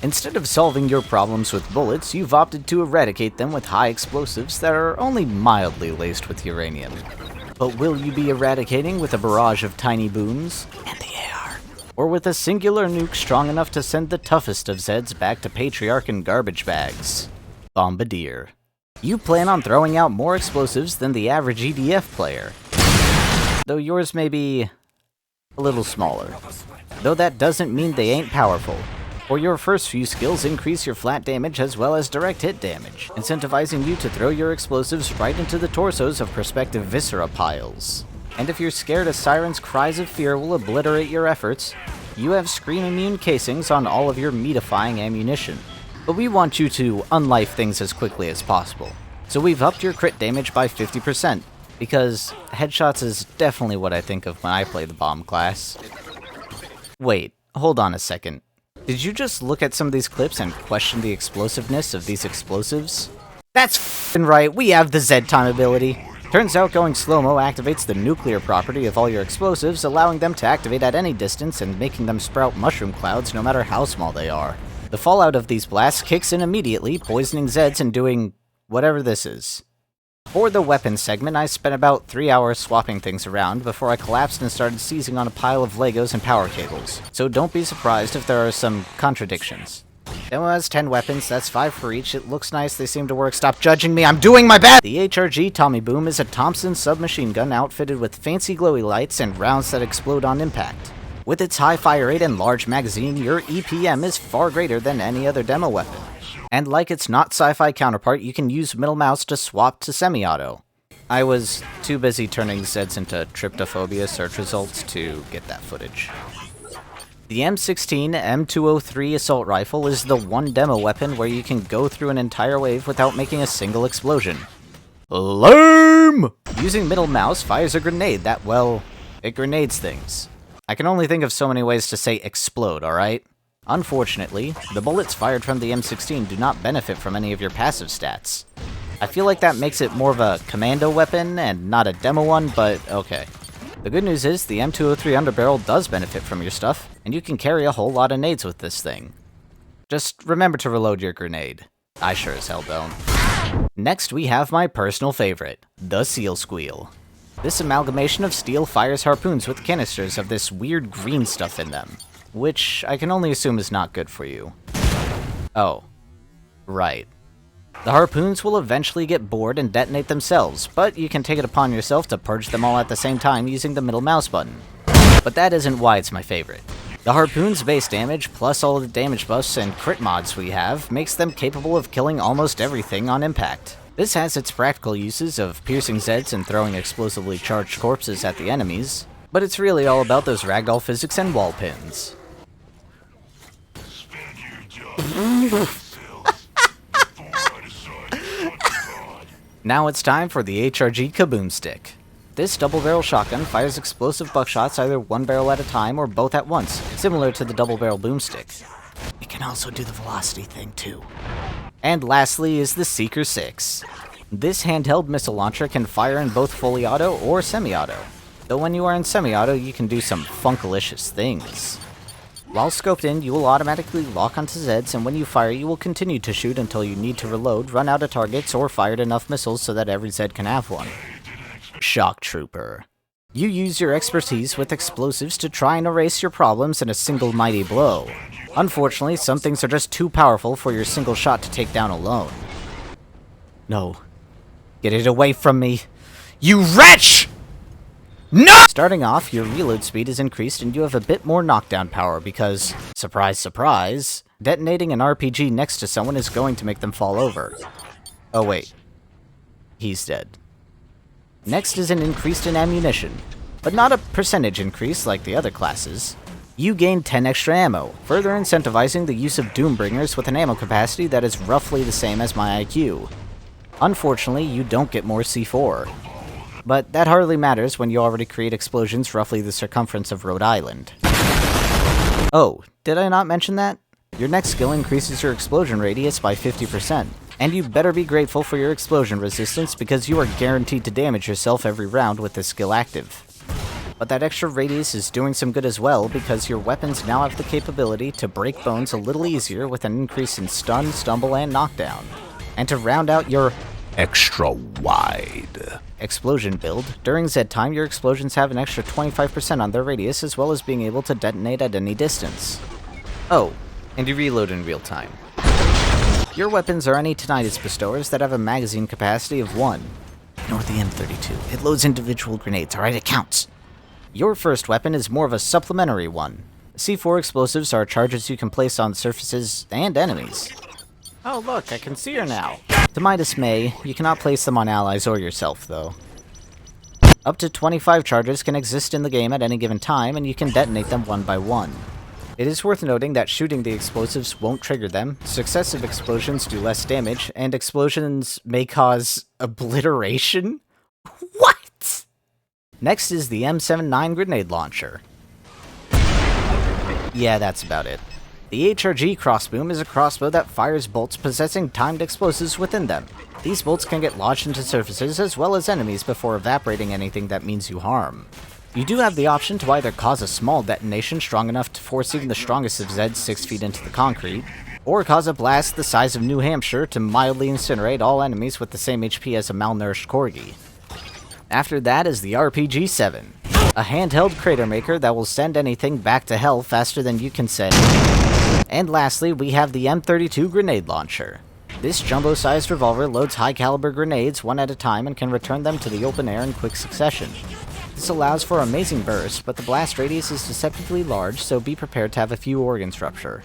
Instead of solving your problems with bullets, you've opted to eradicate them with high explosives that are only mildly laced with uranium. But will you be eradicating with a barrage of tiny booms and the AR? Or with a singular nuke strong enough to send the toughest of Zeds back to Patriarch in garbage bags? Bombardier. You plan on throwing out more explosives than the average EDF player, though yours may be a little smaller. Though that doesn't mean they ain't powerful. For your first few skills increase your flat damage as well as direct hit damage, incentivizing you to throw your explosives right into the torsos of prospective viscera piles. And if you're scared a siren's cries of fear will obliterate your efforts, you have scream-immune casings on all of your meatifying ammunition. But we want you to unlife things as quickly as possible, so we've upped your crit damage by 50%, because headshots is definitely what I think of when I play the bomb class. Wait, hold on a second. Did you just look at some of these clips and question the explosiveness of these explosives? That's f***ing right, we have the Z-time ability. Turns out going slow-mo activates the nuclear property of all your explosives, allowing them to activate at any distance and making them sprout mushroom clouds no matter how small they are. The fallout of these blasts kicks in immediately, poisoning Zeds and doing whatever this is. For the weapons segment, I spent about 3 hours swapping things around before I collapsed and started seizing on a pile of Legos and power cables, so don't be surprised if there are some contradictions. Demo has 10 weapons, that's 5 for each, it looks nice, they seem to work, stop judging me, I'm doing my best! The HRG Tommy Boom is a Thompson submachine gun outfitted with fancy glowy lights and rounds that explode on impact. With its high fire rate and large magazine, your EPM is far greater than any other demo weapon. And like its not sci-fi counterpart, you can use middle mouse to swap to semi-auto. I was too busy turning Zeds into tryptophobia search results to get that footage. The M16 M203 assault rifle is the one demo weapon where you can go through an entire wave without making a single explosion. Lame! Using middle mouse fires a grenade that, well, it grenades things. I can only think of so many ways to say explode, alright? Unfortunately, the bullets fired from the M16 do not benefit from any of your passive stats. I feel like that makes it more of a commando weapon and not a demo one, but okay. The good news is the M203 underbarrel does benefit from your stuff, and you can carry a whole lot of nades with this thing. Just remember to reload your grenade. I sure as hell don't. Next we have my personal favorite, the Seal Squeal. This amalgamation of steel fires harpoons with canisters of this weird green stuff in them, which I can only assume is not good for you. Oh, right. The harpoons will eventually get bored and detonate themselves, but you can take it upon yourself to purge them all at the same time using the middle mouse button. But that isn't why it's my favorite. The harpoon's base damage, plus all of the damage buffs and crit mods we have, makes them capable of killing almost everything on impact. This has its practical uses of piercing Zeds and throwing explosively charged corpses at the enemies, but it's really all about those ragdoll physics and wall pins. Now it's time for the HRG Kaboom Stick. This double-barrel shotgun fires explosive buckshots either one barrel at a time or both at once, similar to the double-barrel boomstick. It can also do the velocity thing too. And lastly is the Seeker 6. This handheld missile launcher can fire in both fully auto or semi-auto, though when you are in semi-auto you can do some funkalicious things. While scoped in, you will automatically lock onto Zeds, and when you fire you will continue to shoot until you need to reload, run out of targets, or fired enough missiles so that every Zed can have one. Shock Trooper. You use your expertise with explosives to try and erase your problems in a single mighty blow. Unfortunately, some things are just too powerful for your single shot to take down alone. No. Get it away from me. You wretch! No! Starting off, your reload speed is increased and you have a bit more knockdown power because, surprise surprise, detonating an RPG next to someone is going to make them fall over. Oh wait. He's dead. Next is an increase in ammunition, but not a percentage increase like the other classes. You gain 10 extra ammo, further incentivizing the use of Doombringers with an ammo capacity that is roughly the same as my IQ. Unfortunately, you don't get more C4. But that hardly matters when you already create explosions roughly the circumference of Rhode Island. Oh, did I not mention that? Your next skill increases your explosion radius by 50%, and you better be grateful for your explosion resistance because you are guaranteed to damage yourself every round with this skill active. But that extra radius is doing some good as well, because your weapons now have the capability to break bones a little easier with an increase in stun, stumble, and knockdown. And to round out your extra wide explosion build, during Z time your explosions have an extra 25% on their radius, as well as being able to detonate at any distance. Oh, and you reload in real time. Your weapons are any tinnitus bestowers that have a magazine capacity of 1. Ignore the M32, it loads individual grenades, alright, it counts. Your first weapon is more of a supplementary one. C4 explosives are charges you can place on surfaces and enemies. Oh look, I can see her now. To my dismay, you cannot place them on allies or yourself, though. Up to 25 charges can exist in the game at any given time, and you can detonate them one by one. It is worth noting that shooting the explosives won't trigger them, successive explosions do less damage, and explosions may cause obliteration? What? Next is the M79 grenade launcher. Yeah, that's about it. The HRG crossboom is a crossbow that fires bolts possessing timed explosives within them. These bolts can get lodged into surfaces as well as enemies before evaporating anything that means you harm. You do have the option to either cause a small detonation strong enough to force even the strongest of Zeds 6 feet into the concrete, or cause a blast the size of New Hampshire to mildly incinerate all enemies with the same HP as a malnourished corgi. After that is the RPG-7, a handheld crater maker that will send anything back to hell faster than you can send. And lastly, we have the M32 grenade launcher. This jumbo-sized revolver loads high-caliber grenades one at a time and can return them to the open air in quick succession. This allows for amazing burst, but the blast radius is deceptively large, so be prepared to have a few organs rupture.